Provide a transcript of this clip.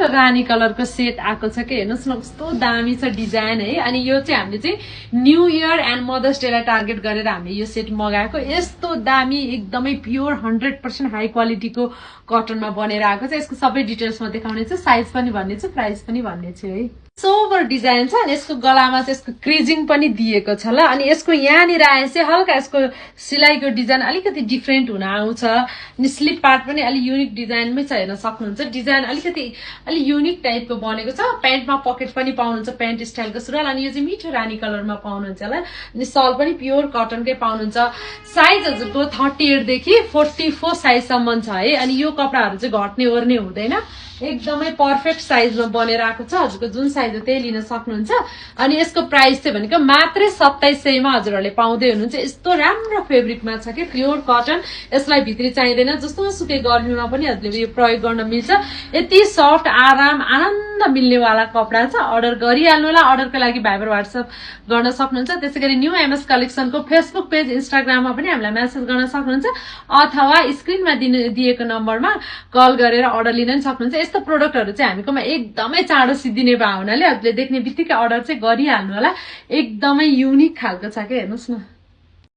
रानी कलरको सेट आएको छ कि हेर्नुहोस् न कस्तो दामी छ डिजाइन है। अनि यो चाहिँ हामीले चाहिँ न्यू इयर एन्ड मदर्स डेलाई टार्गेट गरेर हामीले यो सेट मगाएको। यस्तो दामी एकदमै प्योर 100% हाई क्वालिटीको कटनमा बनेर आएको छ। यसको सबै डिटेल्समा देखाउने छु, साइज पनि भन्ने छु, प्राइस पनि भन्ने छु है। सोबर डिजाइन छ अनि यसको गलामा चाहिँ यसको क्रिजिङ पनि दिएको छ ल। अनि यसको यहाँनिर आए चाहिँ हल्का यसको सिलाइको डिजाइन अलिकति डिफ्रेन्ट हुन आउँछ। अनि स्लिप पार्ट पनि अलिक युनिक डिजाइनमै छ, हेर्न सक्नुहुन्छ। डिजाइन अलिकति अलिक युनिक टाइपको बनेको छ। प्यान्टमा पकेट पनि पाउनुहुन्छ, प्यान्ट स्टाइलको सुरुवाल। अनि यो चाहिँ मिठो रानी कलरमा पाउनुहुन्छ ल। अनि सल पनि प्योर कटनकै पाउनुहुन्छ। साइज हजुरको 38 देखि 44 साइजसम्म छ है। अनि यो कपडाहरू चाहिँ घट्ने ओर्ने हुँदैन, एकदमै पर्फेक्ट साइजमा बनेर आएको छ। हजुरको जुन साइज हो त्यही लिन सक्नुहुन्छ। अनि यसको प्राइस चाहिँ भनेको मात्रै 2700 मा हजुरहरूले पाउँदै हुनुहुन्छ। यस्तो राम्रो फेब्रिकमा छ कि प्योर कटन। यसलाई भित्री चाहिँदैन, जस्तो सुकै गर्मीमा पनि हजुरले यो प्रयोग गर्न मिल्छ। यति सफ्ट आराम आनन्द मिल्नेवाला कपडा छ। अर्डर गरिहाल्नु होला। अर्डरको लागि भाइबर व्हाट्सएप गर्न सक्नुहुन्छ। त्यसै गरी न्यू एमएस कलेक्सनको फेसबुक पेज इन्स्टाग्राममा पनि हामीलाई मेसेज गर्न सक्नुहुन्छ, अथवा स्क्रिनमा दिएको नम्बरमा कल गरेर अर्डर लिन पनि सक्नुहुन्छ। यस्तो प्रोडक्टहरू चाहिँ हामीकोमा एकदमै चाँडो सिद्धिने भए हुनाले हजुरले देख्ने बित्तिकै अर्डर चाहिँ गरिहाल्नु होला। एकदमै युनिक खालको छ कि हेर्नुहोस् न।